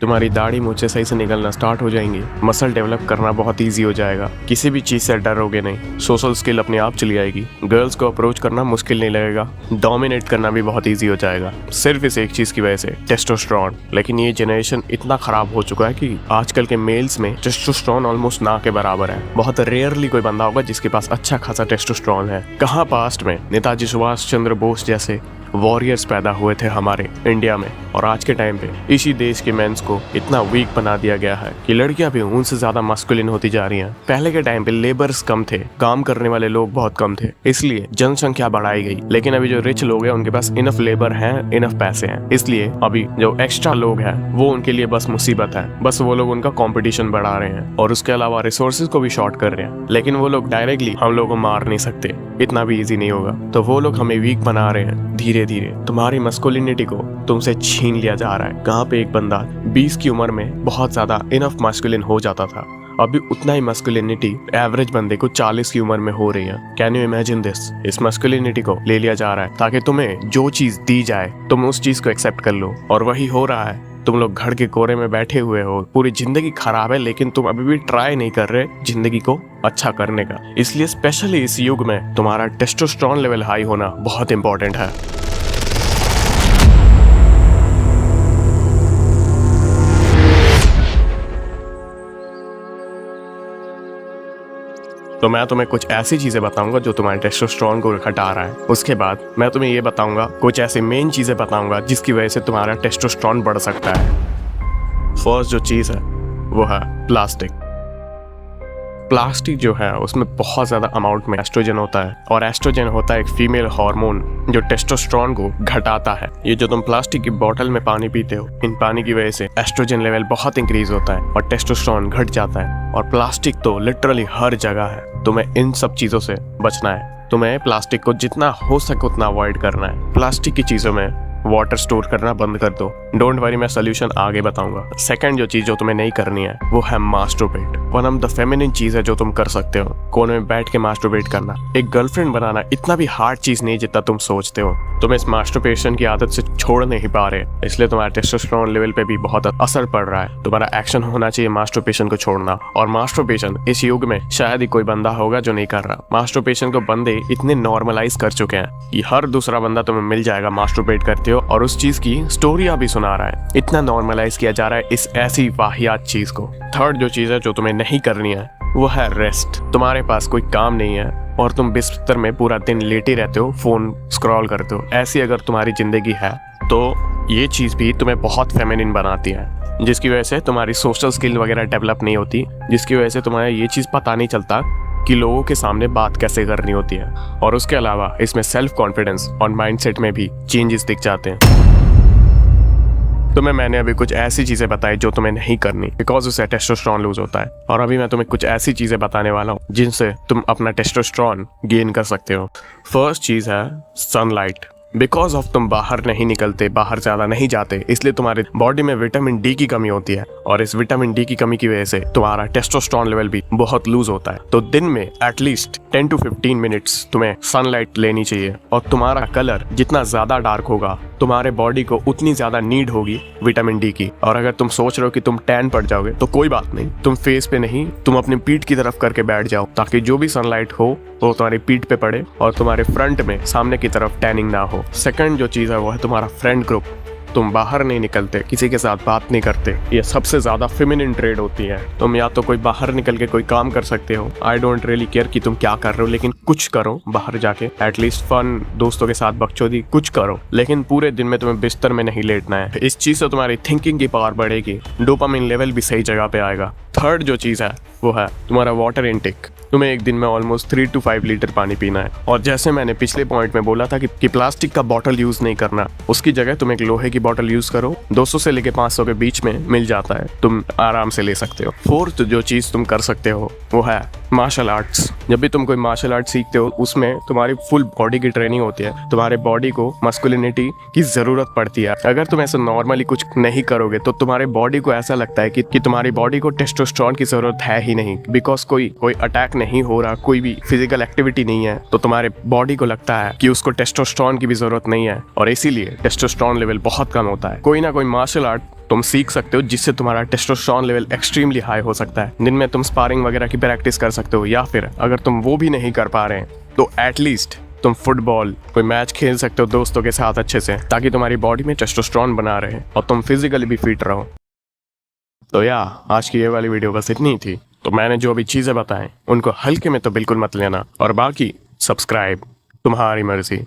तुम्हारी दाढ़ी मूंछें सही से निकलना स्टार्ट हो जाएंगी, मसल डेवलप करना बहुत ईजी हो जाएगा, किसी भी चीज़ से डरोगे नहीं, सोशल स्किल अपने आप चली आएगी, गर्ल्स को अप्रोच करना मुश्किल नहीं लगेगा, डोमिनेट करना भी बहुत ईजी हो जाएगा, सिर्फ इस एक चीज़ की वजह से, टेस्टोस्टेरोन। लेकिन ये जनरेशन इतना खराब हो चुका है कि आजकल के मेल्स में टेस्टोस्टेरोन ऑलमोस्ट ना के बराबर है। बहुत रेयरली कोई बंदा होगा जिसके पास अच्छा खासा टेस्टोस्टेरोन है। कहाँ पास्ट में नेताजी सुभाष चंद्र बोस जैसे वॉरियर्स पैदा हुए थे हमारे इंडिया में, और आज के टाइम पे इसी देश के मेंस को इतना वीक बना दिया गया है कि लड़कियां भी उनसे ज्यादा मस्कुलिन होती जा रही हैं। पहले के टाइम पे लेबर्स कम थे, काम करने वाले लोग बहुत कम थे, इसलिए जनसंख्या बढ़ाई गई। लेकिन अभी जो रिच लोग हैं उनके पास इनफ लेबर है, इनफ पैसे हैं, इसलिए अभी जो एक्स्ट्रा लोग हैं वो उनके लिए बस मुसीबत है। बस वो लोग उनका कॉम्पिटिशन बढ़ा रहे हैं और उसके अलावा रिसोर्सेज को भी शॉर्ट कर रहे हैं। लेकिन वो लोग डायरेक्टली हम लोग को मार नहीं सकते, इतना भी इजी नहीं होगा। तो वो लोग हमें वीक बना रहे हैं धीरे धीरे। तुम्हारी मस्कुलिनिटी को तुमसे छीन लिया जा रहा है। कहाँ पे एक बंदा 20 की उम्र में बहुत ज्यादा इनफ मस्कुलिन हो जाता था, अभी उतना ही मस्कुलिनिटी एवरेज बंदे को 40 की उम्र में हो रही है। Can you imagine this? इस मस्कुलिनिटी को ले लिया जा रहा है ताकि तुम्हें जो चीज दी जाए तुम उस चीज को एक्सेप्ट कर लो, और वही हो रहा है। तुम लोग घर के कोरे में बैठे हुए हो, पूरी जिंदगी खराब है, लेकिन तुम अभी भी ट्राई नहीं कर रहे जिंदगी को अच्छा करने का। इसलिए स्पेशली इस युग में तुम्हारा टेस्टोस्टेरोन लेवल हाई होना बहुत इंपॉर्टेंट है। तो मैं तुम्हें कुछ ऐसी चीजें बताऊंगा जो तुम्हारे टेस्टोस्टेरोन को घटा रहा है। उसके बाद मैं तुम्हें ये बताऊंगा, कुछ ऐसी मेन चीजें बताऊंगा जिसकी वजह से तुम्हारा टेस्टोस्टेरोन बढ़ सकता है। फर्स्ट जो चीज है वो है प्लास्टिक। प्लास्टिक जो है उसमें बहुत ज़्यादा अमाउंट में एस्ट्रोजन होता है, और एस्ट्रोजन होता है एक फीमेल हार्मोन जो टेस्टोस्टेरोन को घटाता है। ये जो तुम प्लास्टिक की बोतल में पानी पीते हो, इन पानी की वजह से एस्ट्रोजन लेवल बहुत इंक्रीज होता है और टेस्टोस्टेरोन घट जाता है। और प्लास्टिक तो लिटरली हर जगह है, तुम्हें इन सब चीज़ों से बचना है। तुम्हें प्लास्टिक को जितना हो सके उतना अवॉइड करना है। प्लास्टिक की चीज़ों में वाटर स्टोर करना बंद कर दो। डोंट वरी, मैं सोल्यूशन आगे बताऊंगा। सेकंड जो चीज जो तुम्हें नहीं करनी है वो है masturbate. One of the feminine चीज है जो तुम कर सकते हो, कोने में बैठ के मास्टरबेट करना। एक गर्लफ्रेंड बनाना इतना भी हार्ड चीज नहीं जितना तुम सोचते हो। तुम इस मास्टरबेशन की आदत से छोड़ नहीं पा रहे, इसलिए तुम्हारे टेस्टोस्टेरोन लेवल पे भी बहुत असर पड़ रहा है। तुम्हारा एक्शन होना चाहिए मास्टरबेशन को छोड़ना। और मास्टरबेशन इस युग में शायद ही कोई बंदा होगा जो नहीं कर रहा। मास्टरबेशन को बंदे इतने नॉर्मलाइज कर चुके हैं कि हर दूसरा बंदा तुम्हें मिल जाएगा मास्टरबेट करते हो, और उस चीज की स्टोरियां भी सुना रहा है। इतना नॉर्मलाइज किया जा रहा है इस ऐसी वाहियात चीज को। थर्ड जो चीज है जो तुम्हें नहीं करनी है वो है रेस्ट। तुम्हारे पास कोई काम नहीं है और तुम बिस्तर में पूरा दिन लेटे रहते हो, फोन स्क्रॉल करते हो, ऐसी अगर तुम्हारी जिंदगी है तो ये चीज भी तुम्हें बहुत फेमिनिन बनाती है, जिसकी वजह से तुम्हारी सोशल स्किल वगैरह डेवलप नहीं होती, जिसकी वजह से तुम्हें ये चीज पता नहीं चलता कि लोगों के सामने बात कैसे करनी होती है। और उसके अलावा इसमें सेल्फ कॉन्फिडेंस और माइंडसेट में भी चेंजेस दिख जाते हैं। मैंने अभी कुछ ऐसी चीजें बताई जो तुम्हें नहीं करनी, बिकॉज उससे टेस्टोस्टेरोन लूज होता है। और अभी मैं तुम्हें कुछ ऐसी चीजें बताने वाला हूँ जिनसे तुम अपना टेस्टोस्टेरोन गेन कर सकते हो। फर्स्ट चीज है सनलाइट। बिकॉज ऑफ तुम बाहर नहीं निकलते, बाहर ज्यादा नहीं जाते, इसलिए तुम्हारे बॉडी में विटामिन डी की कमी होती है, और इस विटामिन डी की कमी की वजह से तुम्हारा टेस्टोस्टेरोन लेवल भी बहुत लूज होता है। तो दिन में एटलीस्ट 10 to 15 मिनट्स तुम्हें सनलाइट लेनी चाहिए। और तुम्हारा कलर जितना ज्यादा डार्क होगा, तुम्हारे बॉडी को उतनी ज्यादा नीड होगी विटामिन डी की। और अगर तुम सोच रहे हो कि तुम टैन पड़ जाओगे तो कोई बात नहीं, तुम फेस पे नहीं, तुम अपनी पीठ की तरफ करके बैठ जाओ, ताकि जो भी सनलाइट हो वो तुम्हारी पीठ पे पड़े और तुम्हारे फ्रंट में सामने की तरफ टैनिंग ना हो। सेकंड जो चीज है वो है तुम्हारा फ्रेंड ग्रुप। तुम बाहर नहीं निकलते, किसी के साथ बात नहीं करते, ये सबसे ज्यादा फेमिनिन ट्रेड होती है। तुम या तो कोई बाहर निकल के कोई काम कर सकते हो, आई डोंट रियली केयर कि तुम क्या कर रहे हो, लेकिन कुछ करो बाहर जाके, एटलीस्ट फन, दोस्तों के साथ बकचोदी कुछ करो, लेकिन पूरे दिन में तुम्हें बिस्तर में नहीं लेटना है। इस चीज से तुम्हारी थिंकिंग की पावर बढ़ेगी, डोपामिन लेवल भी सही जगह पे आएगा। थर्ड जो चीज है वो है तुम्हारा वाटर इनटेक। तुम्हें एक दिन में ऑलमोस्ट 3 to 5 लीटर पानी पीना है। और जैसे मैंने पिछले पॉइंट में बोला था कि प्लास्टिक का बॉटल यूज नहीं करना, उसकी जगह तुम एक लोहे की बॉटल यूज करो। 200 से लेके 500 के बीच में मिल जाता है, तुम आराम से ले सकते हो। फोर्थ जो चीज तुम कर सकते हो वो है मार्शल आर्ट्स। जब भी तुम कोई मार्शल आर्ट सीखते हो उसमें तुम्हारी फुल बॉडी की ट्रेनिंग होती है, तुम्हारे बॉडी को मस्कुलिनिटी की जरूरत पड़ती है। अगर तुम ऐसे नॉर्मली कुछ नहीं करोगे तो तुम्हारे बॉडी को ऐसा लगता है कि तुम्हारी बॉडी को टेस्टोस्टेरोन की जरूरत है ही नहीं, बिकॉज कोई अटैक नहीं हो रहा, कोई भी फिजिकल एक्टिविटी नहीं है, तो तुम्हारे बॉडी को लगता है कि उसको टेस्टोस्टेरोन की भी जरूरत नहीं है और इसीलिए टेस्टोस्टेरोन लेवल बहुत कम होता है। कोई ना कोई मार्शल आर्ट तुम सीख सकते हो जिससे तुम्हारा टेस्टोस्टेरोन लेवल एक्सट्रीमली हाई हो सकता है, जिनमें तुम स्पारिंग वगैरह की प्रैक्टिस कर सकते हो, या फिर अगर तुम वो भी नहीं कर पा रहे हैं तो एटलीस्ट तुम फुटबॉल कोई मैच खेल सकते हो दोस्तों के साथ अच्छे से, ताकि तुम्हारी बॉडी में टेस्टोस्टेरोन बना रहे और तुम फिजिकली भी फिट रहो। तो आज की ये वाली वीडियो बस इतनी ही थी। तो मैंने जो भी चीज़ें बताएं उनको हल्के में तो बिल्कुल मत लेना, और बाकी सब्सक्राइब तुम्हारी मर्जी।